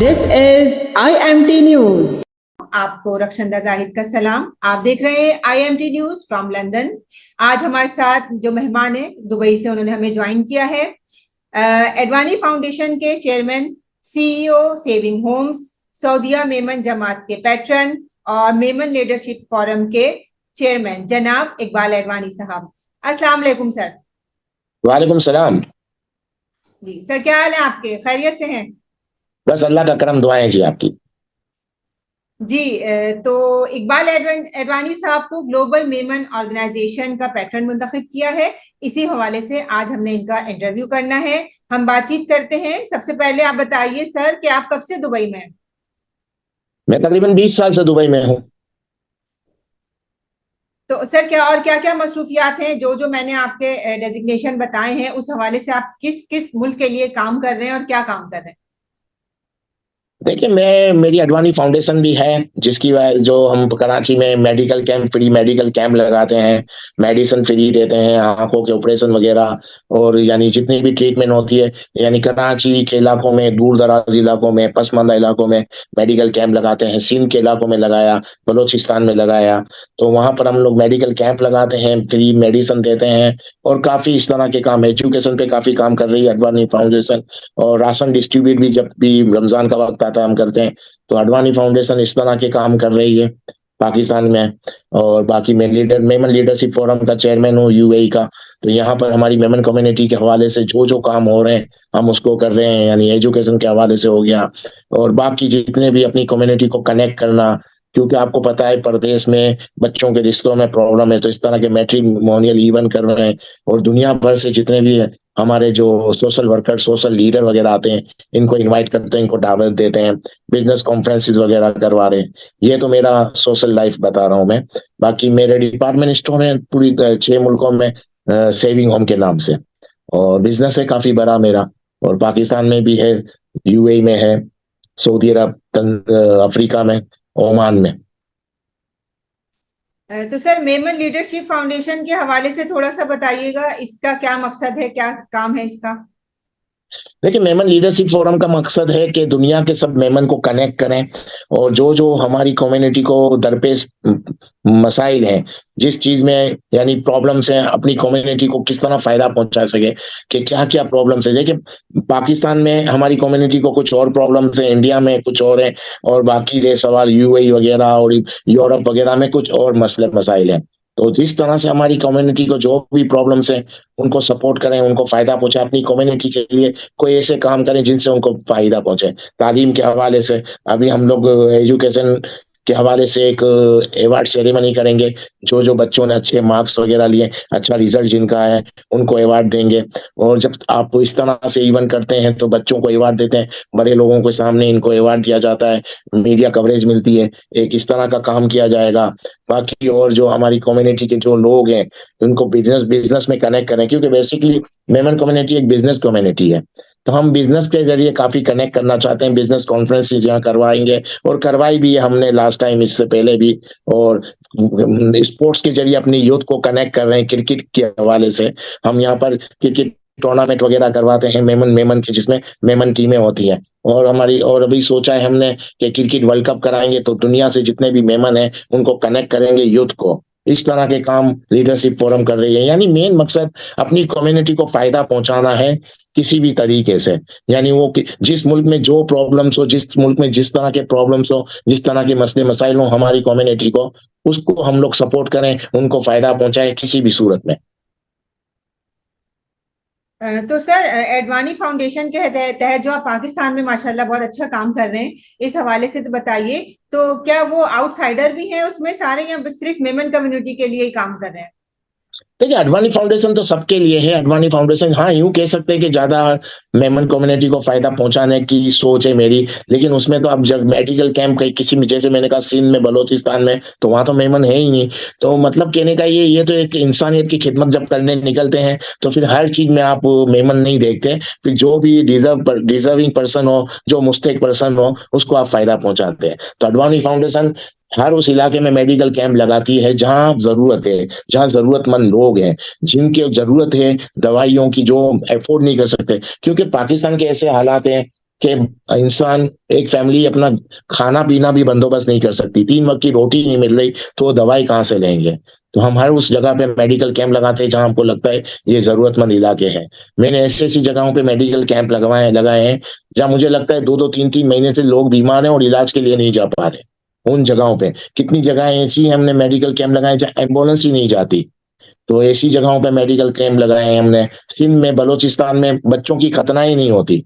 This is IMT News. आपको रक्षंदा जाहिद का सलाम। आप देख रहे हैं IMT न्यूज फ्रॉम लंदन। आज हमारे साथ जो मेहमान है दुबई से, उन्होंने हमें ज्वाइन किया है। एडवानी फाउंडेशन के चेयरमैन, CEO सेविंग होम्स, सऊदिया मेमन जमात के पैटर्न और मेमन लीडरशिप फोरम के चेयरमैन जनाब इकबाल एडवानी साहब। अस्सलाम वालेकुम सर। वालेकुम सलाम। जी सर, क्या हाल है आपके? खैरियत से हैं? बस अल्लाह का करम, दुआएं जी आपकी। जी, तो इकबाल एडवानी साहब को ग्लोबल मेमन ऑर्गेनाइजेशन का पैटर्न मुंतखब किया है। इसी हवाले से आज हमने इनका इंटरव्यू करना है। हम बातचीत करते हैं। सबसे पहले आप बताइए सर कि आप कब से दुबई में हैं? मैं तकरीबन 20 साल से दुबई में हूँ। तो सर क्या क्या मसरूफियात हैं जो जो मैंने आपके डेजिग्नेशन बताए हैं, उस हवाले से आप किस किस मुल्क के लिए काम कर रहे हैं और क्या काम कर रहे हैं? देखिए, मेरी अडवाणी फाउंडेशन भी है, जिसकी वजह जो हम कराची में medical camp, free medical camp लगाते हैं, मेडिसिन फ्री देते हैं, आंखों के ऑपरेशन वगैरह, और यानी जितनी भी ट्रीटमेंट होती है, यानी कराची के इलाकों में, दूर दराज इलाकों में, पसमानदा इलाकों में मेडिकल कैंप लगाते हैं। सिंध के इलाकों में लगाया, बलोचिस्तान में लगाया, तो वहां पर हम लोग मेडिकल कैंप लगाते हैं, फ्री मेडिसिन देते हैं, और काफी इस तरह के काम, एजुकेशन पे काफी काम कर रही है अडवाणी फाउंडेशन। और राशन डिस्ट्रीब्यूट भी जब भी रमजान का वक्त आता है हम करते हैं। तो अडवाणी फाउंडेशन इस तरह के काम कर रही है पाकिस्तान में। और बाकी मैं मेमन लीडरशिप फोरम का चेयरमैन हूँ UAE का। तो यहाँ पर हमारी मेमन कम्युनिटी के हवाले से जो जो काम हो रहे हैं हम उसको कर रहे हैं, यानी एजुकेशन के हवाले से हो गया, और बाकी जितने भी अपनी कम्युनिटी को कनेक्ट करना, क्योंकि आपको पता है परदेश में बच्चों के रिश्तों में प्रॉब्लम है, तो इस तरह के मैट्रिमोनियल इवेंट कर रहे हैं। और दुनिया भर से जितने भी हमारे जो सोशल वर्कर, सोशल लीडर वगैरह आते हैं, इनको इनवाइट करते हैं, इनको दावत देते हैं, बिजनेस कॉन्फ्रेंसेस वगैरह करवा रहे हैं। ये तो मेरा सोशल लाइफ बता रहा हूँ मैं। बाकी मेरे डिपार्टमेंट स्टोर है पूरी 6 मुल्कों में, सेविंग होम के नाम से, और बिजनेस है काफी बड़ा मेरा। और पाकिस्तान में भी है, UAE में है, सऊदी अरब, अफ्रीका में, ओमान में। तो सर, मेमन लीडरशिप फाउंडेशन के हवाले से थोड़ा सा बताइएगा, इसका क्या मकसद है, क्या काम है इसका? देखिए, मेमन लीडरशिप फोरम का मकसद है कि दुनिया के सब मेमन को कनेक्ट करें, और जो जो हमारी कम्युनिटी को दरपेश मसाइल हैं, जिस चीज में यानी प्रॉब्लम्स हैं, अपनी कम्युनिटी को किस तरह फायदा पहुंचा सके, कि क्या क्या प्रॉब्लम्स है। देखिए, पाकिस्तान में हमारी कम्युनिटी को कुछ और प्रॉब्लम्स है, इंडिया में कुछ और है, और बाकी रहे सवाल UAE वगैरह और यूरोप वगैरह में कुछ और मसले मसाइल हैं। तो जिस तरह से हमारी कम्युनिटी को जो भी प्रॉब्लम्स है उनको सपोर्ट करें, उनको फायदा पहुंचाए, अपनी कम्युनिटी के लिए कोई ऐसे काम करें जिनसे उनको फायदा पहुंचे। तालीम के हवाले से अभी हम लोग एजुकेशन के हवाले से एक अवार्ड सेरेमनी करेंगे। जो जो बच्चों ने अच्छे मार्क्स वगैरह लिए, अच्छा रिजल्ट जिनका है, उनको अवार्ड देंगे। और जब आप इस तरह से इवेंट करते हैं तो बच्चों को अवार्ड देते हैं, बड़े लोगों के सामने इनको अवार्ड दिया जाता है, मीडिया कवरेज मिलती है, एक इस तरह का काम किया जाएगा। बाकी और जो हमारी कम्युनिटी के जो लोग हैं उनको बिजनेस बिजनेस में कनेक्ट करें, क्योंकि बेसिकली मेमन कम्युनिटी एक बिजनेस कम्युनिटी है। तो हम बिजनेस के जरिए काफी कनेक्ट करना चाहते हैं, बिजनेस कॉन्फ्रेंसेस यहाँ करवाएंगे, और करवाई भी है हमने लास्ट टाइम, इससे पहले भी। और स्पोर्ट्स के जरिए अपनी यूथ को कनेक्ट कर रहे हैं। क्रिकेट के हवाले से हम यहाँ पर क्रिकेट टूर्नामेंट वगैरह करवाते हैं, मेमन मेमन के, जिसमें मेमन टीमें होती हैं। और हमारी, और अभी सोचा है हमने कि क्रिकेट वर्ल्ड कप कराएंगे, तो दुनिया से जितने भी मेमन हैं उनको कनेक्ट करेंगे, यूथ को। इस तरह के काम लीडरशिप फोरम कर रही है। यानी मेन मकसद अपनी कम्युनिटी को फायदा पहुंचाना है किसी भी तरीके से। यानी वो जिस मुल्क में जो प्रॉब्लम्स हो, जिस मुल्क में जिस तरह के प्रॉब्लम्स हो, जिस तरह के मसले मसाइल हो हमारी कम्युनिटी को, उसको हम लोग सपोर्ट करें, उनको फायदा पहुंचाए किसी भी सूरत में। तो सर, एडवानी फाउंडेशन के तहत जो आप पाकिस्तान में माशाल्लाह बहुत अच्छा काम कर रहे हैं, इस हवाले से तो बताइए। तो क्या वो आउटसाइडर भी हैं उसमें सारे, या सिर्फ मेमन कम्युनिटी के लिए ही काम कर रहे हैं? देखिए, अडवाणी फाउंडेशन तो सबके लिए है। अडवाणी फाउंडेशन, हाँ, यूं कह सकते हैं कि ज्यादा मेमन कम्युनिटी को फायदा पहुंचाने की सोच है मेरी। लेकिन उसमें तो अब जब मेडिकल कैंप कहीं किसी में, जैसे मैंने कहा सिंध में, बलोचिस्तान में, तो वहां तो मेमन है ही नहीं। तो मतलब कहने का ये तो एक इंसानियत की खिदमत जब करने निकलते हैं तो फिर हर चीज में आप मेमन नहीं देखते, फिर जो भी डिजर्विंग पर्सन हो, जो मुस्तहिक पर्सन हो, उसको आप फायदा पहुंचाते हैं। तो अडवाणी फाउंडेशन हर उस इलाके में मेडिकल कैंप लगाती है जहां जरूरत है, जहां जरूरतमंद लोग हैं, जिनके जरूरत है दवाइयों की, जो अफोर्ड नहीं कर सकते। क्योंकि पाकिस्तान के ऐसे हालात हैं कि इंसान एक फैमिली अपना खाना पीना भी बंदोबस्त नहीं कर सकती, 3 वक्त की रोटी नहीं मिल रही तो वो दवाई कहाँ से लेंगे? तो हम हर उस जगह पे मेडिकल कैंप लगाते हैं जहाँ हमको लगता है ये ज़रूरतमंद इलाके हैं। मैंने ऐसी-ऐसी जगहों पे मेडिकल कैंप लगाए हैं, जहाँ मुझे लगता है 2-2 3-3 महीने से लोग बीमार हैं और इलाज के लिए नहीं जा पा रहे। उन जगहों पे कितनी जगहें ऐसी हैं हमने मेडिकल कैंप लगाए जहाँ एम्बुलेंस ही नहीं जाती। तो ऐसी जगहों पे मेडिकल कैंप लगाए हैं हमने। सिंध में, बलूचिस्तान में बच्चों की खतनाएँ नहीं होती।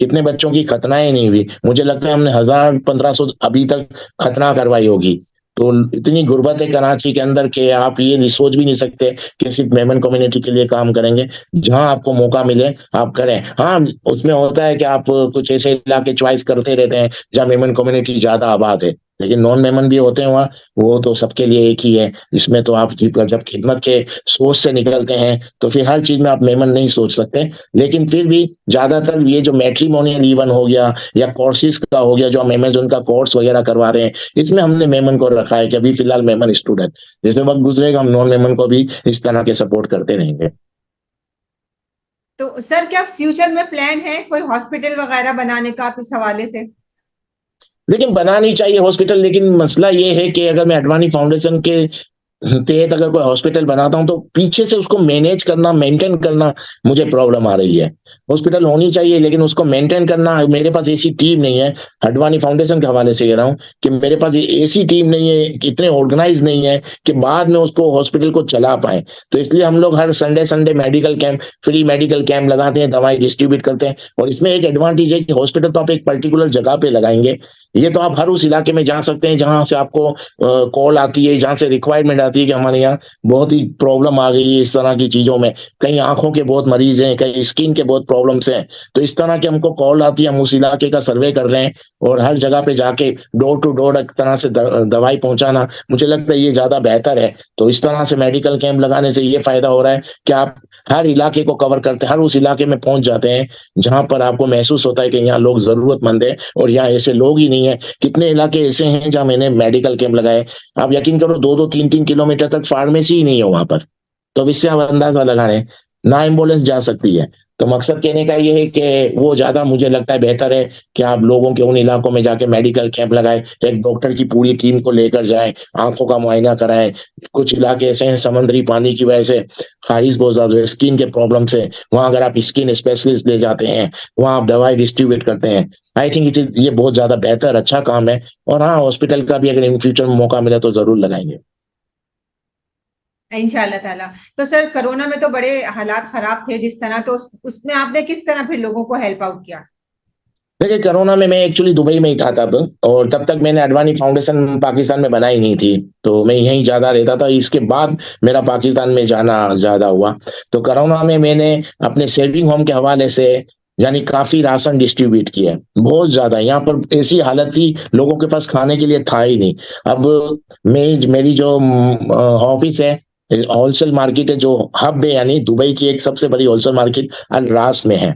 कितने बच्चों की खतनाएँ नहीं हुई। मुझे लगता है हमने 1000-1500 अभी तक खतना करवाई होगी। तो इतनी गुर्बत है कराची के अंदर कि आप ये नहीं सोच भी नहीं सकते कि सिर्फ़ मेमन कम्युनिटी के लिए काम करेंगे। जहाँ आपको मौका मिले आप करें। हाँ, उसमें होता है कि आप कुछ ऐसे इलाके चॉइस करते रहते हैं जहाँ मेमन कम्युनिटी ज़्यादा आबाद है। लेकिन नॉन मेमन भी होते हैं वहाँ, वो तो सबके लिए एक ही है। इसमें तो आप जब खिदमत के सोच से निकलते हैं, तो फिर हर चीज़ में आप मेमन नहीं सोच सकते। लेकिन फिर भी ज़्यादातर ये जो मैट्रिमोनियल इवन हो गया या कोर्सेज़ का हो गया, जो हम अमेज़न का कोर्स वगैरह करवा रहे हैं, इसमें हमने मेमन को रखा है कि अभी फ़िलहाल मेमन स्टूडेंट। जैसे वक़्त गुज़रेगा हम नॉन मेमन को भी इस तरह के सपोर्ट करते रहेंगे। तो सर क्या फ्यूचर में प्लान है कोई हॉस्पिटल वगैरह बनाने का आप इस हवाले से? लेकिन बनानी चाहिए हॉस्पिटल, लेकिन मसला ये है कि अगर मैं अडवाणी फाउंडेशन के तहत अगर कोई हॉस्पिटल बनाता हूँ तो पीछे से उसको मैनेज करना, मेंटेन करना मुझे प्रॉब्लम आ रही है। हॉस्पिटल होनी चाहिए लेकिन उसको मेंटेन करना मेरे पास ऐसी टीम नहीं है। अडवाणी फाउंडेशन के हवाले से कह रहा हूँ कि मेरे पास ये ऐसी टीम नहीं है, कि इतने ऑर्गेनाइज़ नहीं है कि बाद में उसको हॉस्पिटल को चला पाएँ। तो इसलिए हम लोग हर Sunday medical camp, free medical camp लगाते हैं, दवाएँ डिस्ट्रीब्यूट करते हैं और इसमें एक एडवांटेज है कि हॉस्पिटल तो आप एक पर्टिकुलर जगह पे लगाएँगे। ये तो आप हर उस इलाके में जा सकते हैं जहाँ से आपको कॉल आती है, जहाँ से रिक्वायरमेंट आती है कि हमारे यहाँ बहुत ही प्रॉब्लम आ गई है इस तरह की चीज़ों में। कहीं आँखों के बहुत मरीज़ हैं, कहीं स्किन के बहुत प्रॉब्लम्स हैं। तो इस तरह की हमको कॉल आती है, हम उस इलाके का सर्वे कर रहे हैं और हर जगह पे जाके डोर टू डोर एक तरह से दवाई पहुँचाना, मुझे लगता है ये ज़्यादा बेहतर है। तो इस तरह से मेडिकल कैंप लगाने से ये फ़ायदा हो रहा है कि आप हर इलाके को कवर करते हैं, हर उस इलाके में पहुँच जाते हैं, जहाँ पर आपको महसूस होता है कि यहाँ लोग ज़रूरतमंद हैं और यहाँ ऐसे लोग ही नहीं हैं। कितने इलाके ऐसे हैं जहाँ मैंने मेडिकल कैंप लगाए, आप यकीन करो 2-2 3-3 किलोमीटर तक फार्मेसी ही नहीं है वहाँ पर। तो अब इससे आप अंदाज़ा लगा लें, ना एम्बुलेंस जा सकती है। तो मकसद कहने का ये है कि वो ज़्यादा मुझे लगता है बेहतर है कि आप लोगों के उन इलाकों में जाके मेडिकल कैंप लगाएँ, एक डॉक्टर की पूरी टीम को लेकर जाएँ, आँखों का मुआयना कराएँ। कुछ इलाके ऐसे हैं समुद्री पानी की वजह से ख़ारिश बहुत ज़्यादा है, स्किन के प्रॉब्लम से, वहाँ अगर आप स्किन स्पेशलिस्ट ले जाते हैं, वहाँ आप दवाई डिस्ट्रीब्यूट करते हैं। आई थिंक इट इज़ ये बहुत ज़्यादा बेहतर अच्छा काम है और हाँ, हॉस्पिटल का भी अगर इन फ्यूचर में मौका मिला तो ज़रूर लगाएँगे। इंशाल्लाह ताला। तो सर कोरोना में तो बड़े हालात खराब थे जिस तरह, तो उसमें आपने किस तरह फिर लोगों को हेल्प आउट किया? देखिए, कोरोना में मैं एक्चुअली दुबई में ही था तब और तब तक मैंने अडवाणी फाउंडेशन पाकिस्तान में बनाई नहीं थी, तो मैं यहीं ज़्यादा रहता था। इसके बाद मेरा पाकिस्तान में जाना ज़्यादा हुआ। तो कोरोना में मैंने अपने सेविंग होम के हवाले से यानी काफ़ी राशन डिस्ट्रीब्यूट किया है, बहुत ज़्यादा। यहाँ पर ऐसी हालत थी, लोगों के पास खाने के लिए था ही नहीं। अब मेरी जो ऑफ़िस है, होलसेल मार्केट है, जो हब है यानी दुबई की एक सबसे बड़ी होलसेल मार्केट अल रास में है।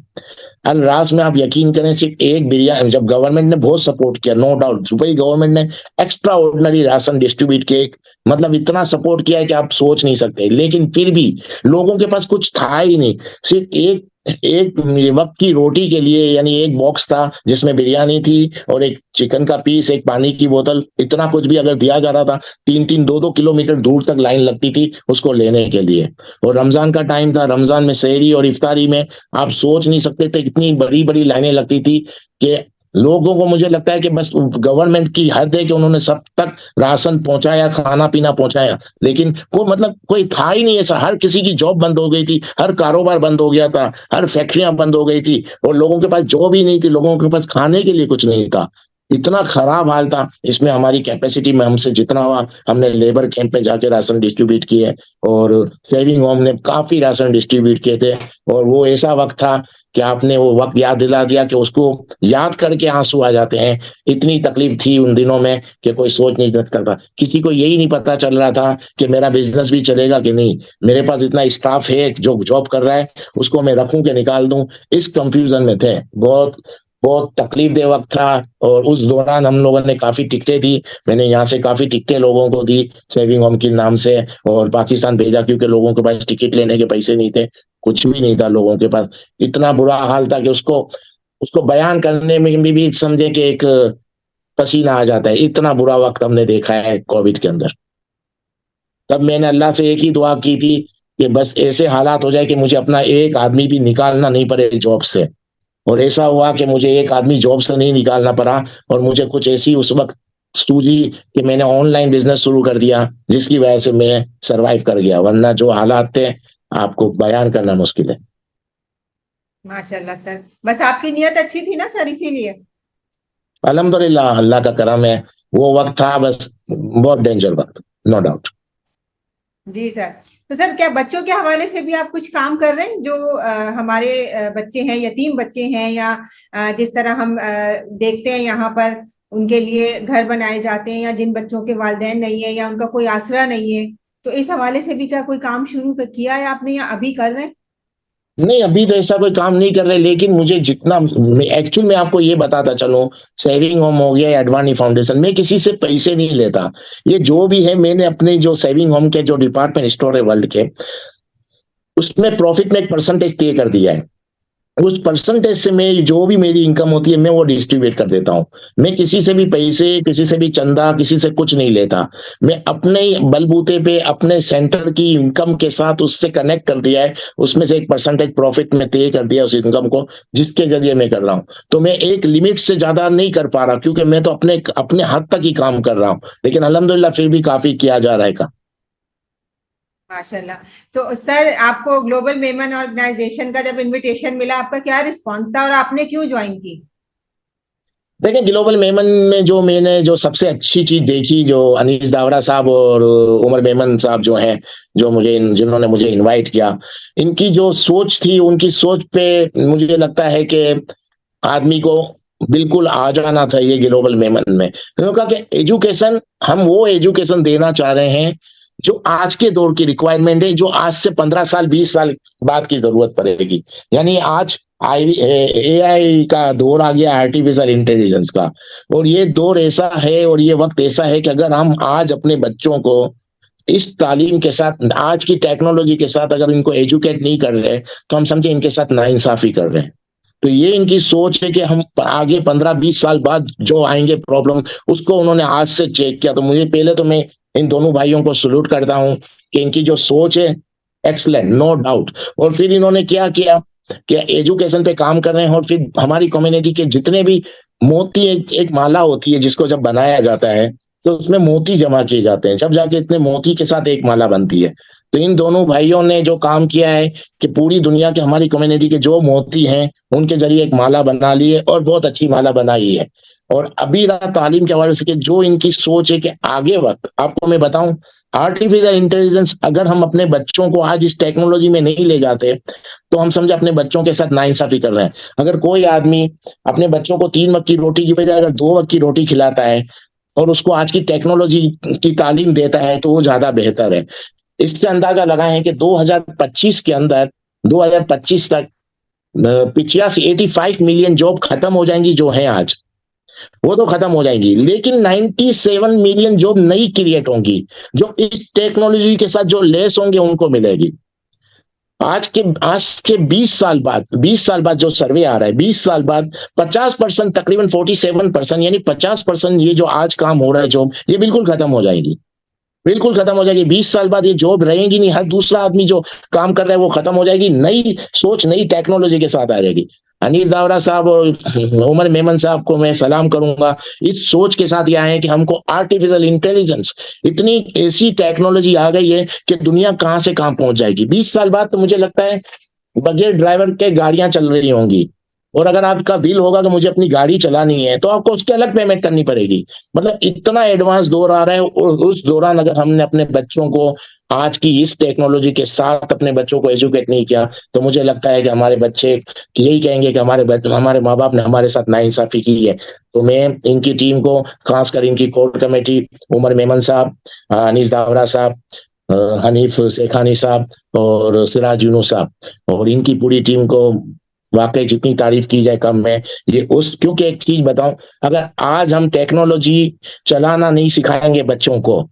अल रास में आप यकीन करें सिर्फ एक बिरयानी, जब गवर्नमेंट ने बहुत सपोर्ट किया नो डाउट, दुबई गवर्नमेंट ने एक्स्ट्रा ऑर्डिनरी राशन डिस्ट्रीब्यूट किए, मतलब इतना सपोर्ट किया है कि आप सोच नहीं सकते। लेकिन फिर भी लोगों के पास कुछ था ही नहीं, सिर्फ एक एक वक्त की रोटी के लिए यानी एक बॉक्स था जिसमें बिरयानी थी और एक चिकन का पीस, एक पानी की बोतल, इतना कुछ भी अगर दिया जा रहा था, 3-3 2-2 किलोमीटर दूर तक लाइन लगती थी उसको लेने के लिए। और रमजान का टाइम था, रमजान में सहरी और इफ्तारी में आप सोच नहीं सकते थे, इतनी बड़ी-बड़ी लाइनें लगती थी कि लोगों को, मुझे लगता है कि बस गवर्नमेंट की हद है कि उन्होंने सब तक राशन पहुँचाया, खाना-पीना पहुँचाया। लेकिन कोई था ही नहीं ऐसा, हर किसी की जॉब बंद हो गई थी, हर कारोबार बंद हो गया था, हर फैक्ट्रियाँ बंद हो गई थी और लोगों के पास जॉब ही नहीं थी, लोगों के पास खाने के लिए कुछ नहीं था। इतना खराब हाल था, इसमें हमारी कैपेसिटी में हमसे जितना हुआ हमने लेबर कैंप में जाके राशन डिस्ट्रीब्यूट किए और सेविंग होम ने काफ़ी राशन डिस्ट्रीब्यूट किए थे और वो ऐसा वक़्त था कि आपने वो वक़्त याद दिला दिया कि उसको याद करके आँसू आ जाते हैं। इतनी तकलीफ़ थी उन दिनों में कि कोई सोच नहीं सकता था। किसी को यही नहीं पता चल रहा था कि मेरा बिज़नेस भी चलेगा कि नहीं? मेरे पास इतना स्टाफ़ है जो जॉब कर रहा है, उसको मैं रखूँ कि निकाल दूँ? इस कन्फ्यूज़न में थे। बहुत बहुत तकलीफ़देह वक़्त था और उस दौरान हम लोगों ने काफ़ी टिकटें दी। मैंने यहाँ से काफ़ी टिकटें लोगों को दी सेविंग होम के नाम से और पाकिस्तान भेजा क्योंकि लोगों के पास टिकट लेने के पैसे नहीं थे, कुछ भी नहीं था लोगों के पास। इतना बुरा हाल था कि उसको उसको बयान करने में भी समझे कि एक पसीना आ जाता है। इतना बुरा वक्त हमने देखा है कोविड के अंदर। तब मैंने अल्लाह से एक ही दुआ की थी कि बस ऐसे हालात हो जाए कि मुझे अपना एक आदमी भी निकालना नहीं पड़े जॉब से। और ऐसा हुआ कि मुझे एक आदमी जॉब से नहीं निकालना पड़ा, और मुझे कुछ ऐसी उस वक्त सूझी कि मैंने ऑनलाइन बिजनेस शुरू कर दिया, जिसकी वजह से मैं सरवाइव कर गया। वरना जो हालात थे, आपको बयान करना मुश्किल है। माशाल्लाह सर, बस आपकी नियत अच्छी थी ना सर, इसीलिए। अल्हम्दुलिल्लाह, अल्लाह का करम है। वो वक्त था बस बहुत डेंजर वक्त, नो डाउट। जी सर। तो सर, क्या बच्चों के हवाले से भी आप कुछ काम कर रहे हैं, जो हमारे बच्चे हैं, यतीम बच्चे हैं, या जिस तरह हम देखते हैं यहाँ पर उनके लिए घर बनाए जाते हैं, या जिन बच्चों के वालिदैन नहीं है या उनका कोई आसरा नहीं है, तो इस हवाले से भी क्या कोई काम शुरू किया है आपने, या अभी कर रहे हैं? नहीं, अभी तो ऐसा कोई काम नहीं कर रहे, लेकिन मुझे जितना एक्चुअल में आपको ये बताता चलूं, सेविंग होम हो गया या एडवानी फाउंडेशन, मैं किसी से पैसे नहीं लेता। ये जो भी है, मैंने अपने जो सेविंग होम के जो डिपार्टमेंट स्टोर है वर्ल्ड के, उसमें प्रॉफिट में एक परसेंटेज तय कर दिया है। उस परसेंटेज से मैं जो भी मेरी इनकम होती है, मैं वो डिस्ट्रीब्यूट कर देता हूँ। मैं किसी से भी पैसे, किसी से भी चंदा, किसी से कुछ नहीं लेता। मैं अपने बलबूते पे अपने सेंटर की इनकम के साथ उससे कनेक्ट कर दिया है। उसमें से एक परसेंटेज प्रॉफिट में तय कर दिया उस इनकम को, जिसके जरिए मैं कर रहा हूँ। तो मैं एक लिमिट से ज्यादा नहीं कर पा रहा, क्योंकि मैं तो अपने अपने हद तक ही काम कर रहा हूँ, लेकिन अल्हम्दुलिल्लाह फिर भी काफी किया जा रहा है काम। माशाल्लाह। तो सर, आपको ग्लोबल मेमन ऑर्गेनाइजेशन का जब इनविटेशन मिला, आपका क्या रिस्पॉन्स था और आपने क्यों ज्वाइन की? देखिए, ग्लोबल मेमन में जो मैंने जो सबसे अच्छी चीज देखी, जो अनीस दावरा साहब और उमर मेमन साहब जो हैं, जो मुझे जिन्होंने मुझे इनवाइट किया, इनकी जो सोच थी, उनकी सोच पे मुझे लगता है कि आदमी को बिल्कुल आ जाना चाहिए ग्लोबल मेमन में। उन्होंने कहा कि एजुकेशन, हम वो एजुकेशन देना चाह रहे हैं जो आज के दौर की रिक्वायरमेंट है, जो आज से 15 साल 20 साल बाद की जरूरत पड़ेगी। यानी आज AI का दौर आ गया, आर्टिफिशियल इंटेलिजेंस का। और ये दौर ऐसा है और ये वक्त ऐसा है कि अगर हम आज अपने बच्चों को इस तालीम के साथ, आज की टेक्नोलॉजी के साथ अगर इनको एजुकेट नहीं कर रहे, तो हम समझे इनके साथ नाइंसाफी कर रहे हैं। तो ये इनकी सोच है कि हम आगे 15-20 साल बाद जो आएंगे प्रॉब्लम, उसको उन्होंने आज से चेक किया। तो मुझे पहले तो मैं इन दोनों भाइयों को सल्यूट करता हूं कि इनकी जो सोच है एक्सलेंट, नो डाउट। और फिर इन्होंने क्या किया कि एजुकेशन पे काम कर रहे हैं, और फिर हमारी कम्युनिटी के जितने भी मोती, एक माला होती है जिसको जब बनाया जाता है, तो उसमें मोती जमा किए जाते हैं, जब जाके इतने मोती के साथ एक माला बनती है। तो इन दोनों भाइयों ने जो काम किया है कि पूरी दुनिया के हमारी कम्युनिटी के जो मोती हैं, उनके जरिए एक माला बना ली है, और बहुत अच्छी माला बनाई है। और अभी रहा तालीम के हवाले से कि जो इनकी सोच है कि आगे वक्त, आपको मैं बताऊं, आर्टिफिशियल इंटेलिजेंस अगर हम अपने बच्चों को आज इस टेक्नोलॉजी में नहीं ले जाते, तो हम समझे अपने बच्चों के साथ नाइंसाफी कर रहे हैं। अगर कोई आदमी अपने बच्चों को 3 वक्त की रोटी की बजाय अगर 2 वक्त की रोटी खिलाता है, और उसको आज की टेक्नोलॉजी की तालीम देता है, तो वो ज्यादा बेहतर है। इससे अंदाजा लगाएं कि 2025 के अंदर, 2025 तक 85 मिलियन जॉब खत्म हो जाएंगी जो है आज, वो तो खत्म हो जाएंगी, लेकिन 97 मिलियन जॉब नई क्रिएट होंगी, जो इस टेक्नोलॉजी के साथ जो लेस होंगे उनको मिलेगी। आज के 20 साल बाद जो सर्वे आ रहा है, 20 साल बाद 50%, तकरीबन 47%, यानी 50% ये जो आज काम हो रहा है जॉब, ये बिल्कुल खत्म हो जाएगी। बिल्कुल खत्म हो जाएगी। 20 साल बाद ये जॉब रहेंगी नहीं, हर दूसरा आदमी जो काम कर रहा है वो खत्म हो जाएगी। नई सोच, नई टेक्नोलॉजी के साथ आ जाएगी। अनीस दावरा साहब और उमर मेमन साहब को मैं सलाम करूंगा। इस सोच के साथ ये आए हैं कि हमको आर्टिफिशियल इंटेलिजेंस, इतनी ऐसी टेक्नोलॉजी आ गई है कि दुनिया कहां से कहां पहुंच जाएगी। 20 साल बाद तो मुझे लगता है बगैर ड्राइवर के गाड़ियां चल रही होंगी, और अगर आपका दिल होगा कि मुझे अपनी गाड़ी चलानी है, तो आपको उसकी अलग पेमेंट करनी पड़ेगी। मतलब इतना एडवांस दौर आ रहा है, और उस दौरान अगर हमने अपने बच्चों को आज की इस टेक्नोलॉजी के साथ अपने बच्चों को एजुकेट नहीं किया, तो मुझे लगता है कि हमारे बच्चे यही कहेंगे कि हमारे माँ बाप ने हमारे साथ नाइंसाफी की है। तो मैं इनकी टीम को, खासकर इनकी कोर कमेटी, उमर मेमन साहब, अनीस दावरा साहब, हनीफ शेखानी साहब और सिराज यूनुस साहब, और इनकी पूरी टीम को वाकई जितनी तारीफ की जाए कम है। ये उस, क्योंकि एक चीज बताऊं, अगर आज हम टेक्नोलॉजी चलाना नहीं सिखाएंगे बच्चों को,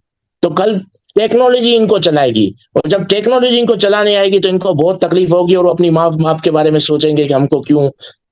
तो कल टेक्नोलॉजी इनको चलाएगी, और जब टेक्नोलॉजी इनको चलाने आएगी तो इनको बहुत तकलीफ होगी, और वो अपनी माँ बाप के बारे में सोचेंगे कि हमको क्यों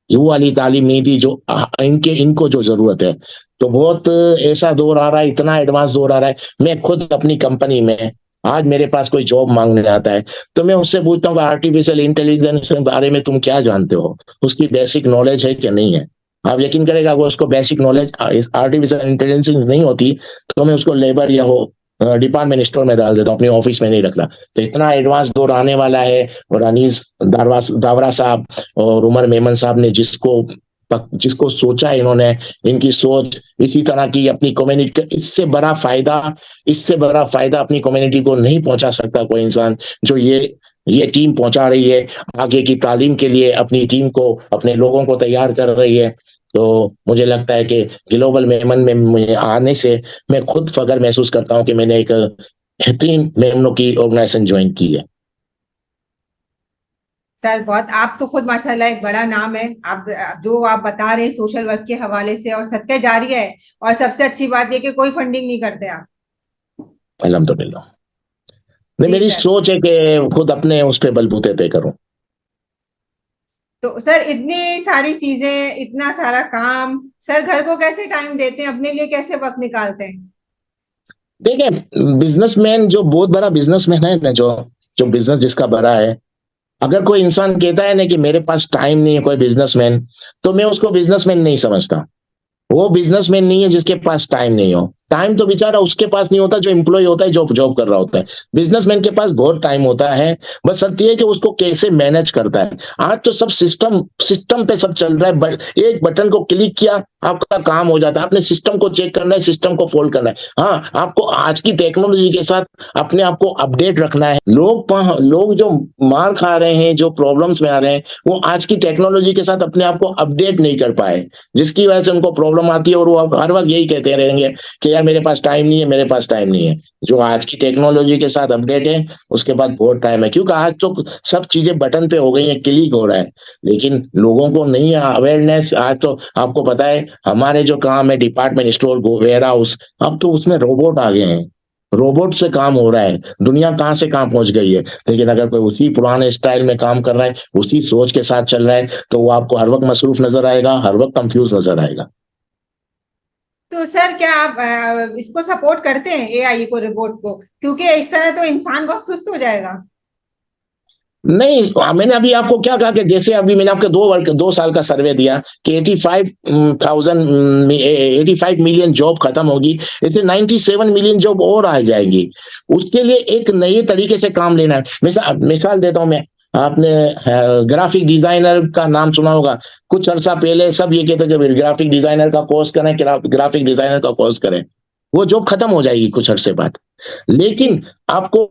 ये वो वाली तालीम नहीं दी जो इनको जो जरूरत है। तो बहुत ऐसा दौर आ रहा है, इतना एडवांस दौर आ रहा है। मैं खुद अपनी कंपनी में आज मेरे पास कोई जॉब मांगने आता है तो मैं उससे पूछता हूँ आर्टिफिशियल इंटेलिजेंस के बारे में तुम क्या जानते हो, उसकी बेसिक नॉलेज है कि नहीं है। आप यकीन करेगा अगर उसको बेसिक नॉलेज आर्टिफिशियल इंटेलिजेंस नहीं होती तो मैं उसको लेबर या वो डिपार्टमेंट स्टोर में डाल देता हूँ, अपनी ऑफिस में नहीं रखना। तो इतना एडवांस दौर आने वाला है। और अनीस दावरा साहब और उमर मेमन साहब ने जिसको सोचा इन्होंने, इनकी सोच इसी तरह की अपनी कम्युनिटी, इससे बड़ा फायदा अपनी कम्युनिटी को नहीं पहुंचा सकता कोई इंसान, जो ये टीम पहुंचा रही है आगे की तालीम के लिए, अपनी टीम को, अपने लोगों को तैयार कर रही है। तो मुझे लगता है कि ग्लोबल मेमन में मुझे आने से मैं खुद फख्र महसूस करता हूं कि मैंने एक बेहतरीन मेमनों की ऑर्गेनाइजेशन ज्वाइन की है। सर बहुत, आप तो खुद माशाल्लाह एक बड़ा नाम है। आप जो आप बता रहे हैं सोशल वर्क के हवाले से, और सदका जारिया है। और सबसे अच्छी बात ये कि कोई फंडिंग नहीं करते आप। अल्हम्दुलिल्लाह। नहीं, जी मेरी सर। सोच है कि खुद अपने उस पे बलबूते पे करूं। तो सर इतनी सारी चीजें, इतना सारा काम, सर घर को कैसे टाइम देते हैं, अपने लिए कैसे वक्त निकालते हैं? देखिए, बिजनेसमैन जो बहुत बड़ा बिजनेसमैन है ना, जो जो बिजनेस जिसका बड़ा है, अगर कोई इंसान कहता है ना कि मेरे पास टाइम नहीं है, कोई बिजनेसमैन, तो मैं उसको बिजनेसमैन नहीं समझता। वो बिजनेसमैन नहीं है जिसके पास टाइम नहीं हो। टाइम तो बेचारा उसके पास नहीं होता जो एम्प्लॉय होता है, जो जॉब कर रहा होता है। बिजनेसमैन के पास बहुत टाइम होता है, बस शर्त यह है कि उसको कैसे मैनेज करता है। आज तो सब सिस्टम सिस्टम पे सब चल रहा है। एक बटन को क्लिक किया, आपका काम हो जाता है। अपने सिस्टम को चेक करना है, सिस्टम को फॉलो करना है। हाँ, आपको आज की टेक्नोलॉजी के साथ अपने आप को अपडेट रखना है। लोग जो मार खा रहे हैं, जो प्रॉब्लम्स में आ रहे हैं, वो आज की टेक्नोलॉजी के साथ अपने आप को अपडेट नहीं कर पाए, जिसकी वजह से उनको प्रॉब्लम आती है। और वो हर वक्त यही कहते रहेंगे कि यार मेरे पास टाइम नहीं है, मेरे पास टाइम नहीं है। जो आज की टेक्नोलॉजी के साथ अपडेट है, उसके बाद बहुत टाइम है, क्योंकि आज तो सब चीजें बटन पे हो गई हैं, क्लिक हो रहा है। लेकिन लोगों को नहीं है अवेयरनेस। आज तो आपको पता है हमारे जो काम है, डिपार्टमेंट स्टोर, वेयर हाउस, अब तो उसमें रोबोट आ गए हैं। रोबोट से काम हो रहा है। दुनिया कहां से कहां पहुंच गई है। लेकिन अगर कोई उसी पुराने स्टाइल में काम कर रहा है, उसी सोच के साथ चल रहा है, तो वो आपको हर वक्त मसरूफ नजर आएगा, हर वक्त कंफ्यूज नजर आएगा। तो सर क्या आप इसको सपोर्ट करते हैं, एआई को, रोबोट को? क्योंकि इस तरह तो इंसान बहुत सुस्त हो जाएगा। नहीं, मैंने अभी आपको क्या कहा कि जैसे अभी मैंने आपको 2 साल का सर्वे दिया कि 85 मिलियन जॉब खत्म होगी, इससे 97 मिलियन जॉब और आ जाएगी। उसके लिए एक नए तरीके से काम लेना है। मिसाल देता हूं मैं। आपने ग्राफिक डिजाइनर का नाम सुना होगा। कुछ अर्सा पहले सब ये कहते थे ग्राफिक डिजाइनर का कोर्स करें, ग्राफिक डिजाइनर का कोर्स करें। वो जॉब खत्म हो जाएगी कुछ अरसे बाद। जी। लेकिन आपको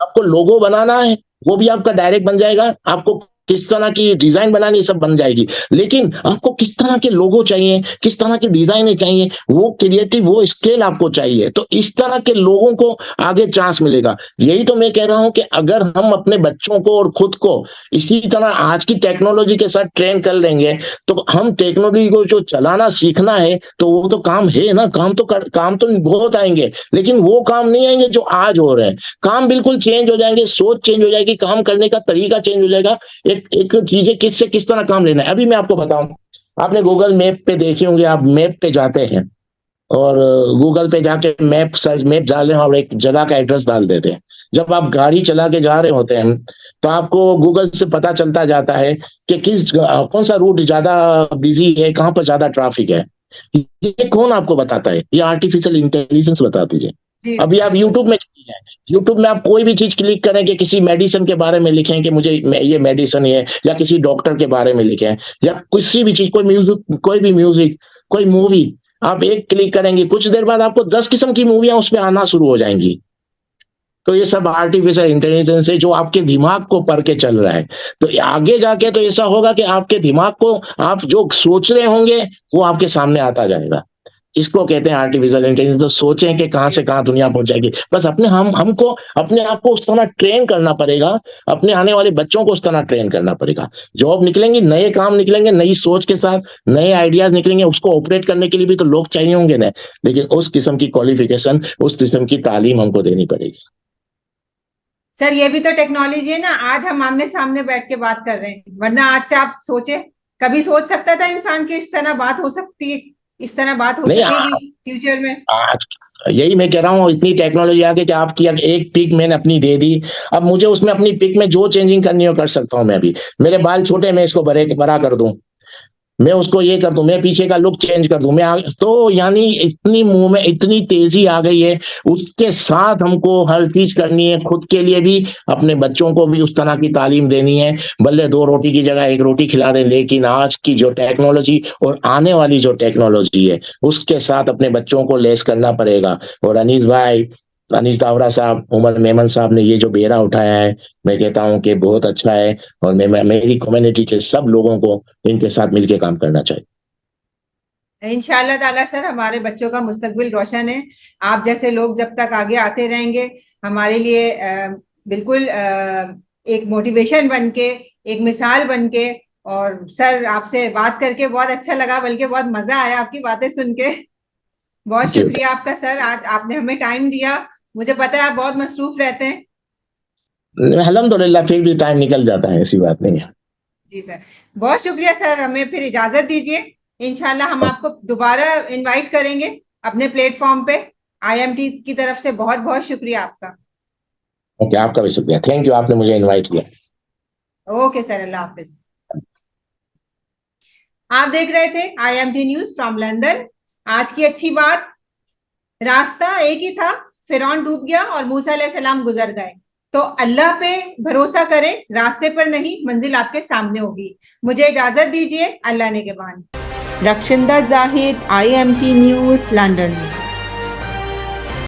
आपको लोगो बनाना है, वो भी आपका डायरेक्ट बन जाएगा। आपको किस तरह की डिजाइन बनानी, सब बन जाएगी। लेकिन आपको किस तरह के लोगो चाहिए, किस तरह की डिजाइन चाहिए, वो क्रिएटिव, वो स्केल आपको चाहिए। तो इस तरह के लोगों को आगे चांस मिलेगा। यही तो मैं कह रहा हूं कि अगर हम अपने बच्चों को और खुद को इसी तरह आज की टेक्नोलॉजी के साथ ट्रेन कर लेंगे, तो हम टेक्नोलॉजी को जो चलाना सीखना है, तो वो तो काम है ना। काम तो बहुत आएंगे, लेकिन वो काम नहीं आएंगे जो आज हो रहे हैं। काम बिल्कुल चेंज हो जाएंगे, सोच चेंज हो जाएगी, काम करने का तरीका चेंज हो जाएगा। एक चीजें किस तरह काम लेना है। अभी मैं आपको बताऊं, आपने गूगल मैप पे देखे होंगे, आप मैप पे जाते हैं और गूगल पे जाके मैप डाल रहे हैं और एक जगह का एड्रेस डाल देते हैं। जब आप गाड़ी चला के जा रहे होते हैं, तो आपको गूगल से पता चलता जाता है कि कौन सा रूट ज्यादा बिजी है, कहाँ पर ज्यादा ट्रैफिक है। ये कौन आपको बताता है? ये आर्टिफिशियल इंटेलिजेंस बताती है। जी अभी आप यूट्यूब में चलिए, यूट्यूब में आप कोई भी चीज क्लिक करें कि किसी मेडिसिन के बारे में लिखें कि मुझे ये मेडिसिन है, या किसी डॉक्टर के बारे में लिखें, या किसी भी चीज, कोई भी म्यूजिक, कोई मूवी, आप एक क्लिक करेंगे, कुछ देर बाद आपको 10 किस्म की मूवियां उसमें आना शुरू हो जाएंगी। तो ये सब आर्टिफिशियल इंटेलिजेंस है जो आपके दिमाग को पढ़ के चल रहा है। तो आगे जाके तो ऐसा होगा कि आपके दिमाग को, आप जो सोच रहे होंगे, वो आपके सामने आता जाएगा। इसको कहते हैं आर्टिफिशियल इंटेलिजेंस। तो सोचें कि कहां जी से सर। कहां दुनिया पहुंच जाएगी। बस हमको अपने आप को उस तरह ट्रेन करना पड़ेगा। अपने आने वाले बच्चों को उस तरह ट्रेन करना पड़ेगा। जॉब निकलेंगी, नए काम निकलेंगे, नई सोच के साथ नए आइडियाज निकलेंगे। उसको ऑपरेट करने के लिए भी तो लोग चाहिए होंगे ना। लेकिन उस किस्म की क्वालिफिकेशन, उस किस्म की तालीम हमको देनी पड़ेगी। सर ये भी तो टेक्नोलॉजी है ना, आज हम आमने सामने बैठ के बात कर रहे हैं, वरना आज से आप सोचे कभी सोच सकता था इंसान की इस तरह बात हो सकती है, इस तरह बात हो नहीं, सकेगी फ्यूचर में? आज यही मैं कह रहा हूँ, इतनी टेक्नोलॉजी आ गई कि आपकी एक पिक मैंने अपनी दे दी, अब मुझे उसमें अपनी पिक में जो चेंजिंग करनी हो कर सकता हूँ मैं अभी। मेरे बाल छोटे, मैं इसको बड़ा कर दूं, मैं उसको ये कर दूं, मैं पीछे का लुक चेंज कर दूं, तो यानी इतनी मुंह में इतनी तेजी आ गई है। उसके साथ हमको हर चीज करनी है, खुद के लिए भी, अपने बच्चों को भी उस तरह की तालीम देनी है। भले 2 रोटी की जगह 1 रोटी खिला दें, लेकिन आज की जो टेक्नोलॉजी और आने वाली जो टेक्नोलॉजी है, उसके साथ अपने बच्चों को लेस करना पड़ेगा। और अनीस दावरा साहब, उमर मेमन साहब ने ये जो बेड़ा उठाया है, मैं कहता हूं कि बहुत अच्छा है। और मेरी कम्युनिटी के सब लोगों को इनके साथ मिलकर काम करना चाहिए। इंशाल्लाह ताला सर, हमारे बच्चों का मुस्तकबिल रोशन है। आप जैसे लोग जब तक आगे आते रहेंगे, हमारे लिए बिल्कुल एक मोटिवेशन बन के, एक मिसाल बन के। और सर, आपसे बात करके बहुत अच्छा लगा, बल्कि बहुत मजा आया आपकी बातें सुन के। बहुत थैंक यू। शुक्रिया आपका सर, आज आपने हमें टाइम दिया। मुझे पता है आप बहुत मसरूफ रहते हैं। अल्हम्दुलिल्लाह, फिर भी टाइम निकल जाता है, ऐसी बात नहीं है। जी सर, बहुत शुक्रिया सर, हमें फिर इजाजत दीजिए। इंशाल्लाह हम आपको दोबारा इनवाइट करेंगे अपने प्लेटफॉर्म पे। आईएमटी की तरफ से बहुत बहुत शुक्रिया आपका। ओके, आपका भी शुक्रिया, थैंक यू, आपने मुझे इनवाइट किया। ओके सर, अल्लाह हाफिज। आप देख रहे थे आईएमटी न्यूज फ्रॉम लंदन। आज की अच्छी बात, रास्ता एक ही था, फिरौन डूब गया और मूसा अलैहिस्सलाम गुजर गए। तो अल्लाह पे भरोसा करें, रास्ते पर नहीं, मंजिल आपके सामने होगी। मुझे इजाजत दीजिए, अल्लाह ने के बाद। रक्षिंदा जाहिद, IMT न्यूज़, लंदन।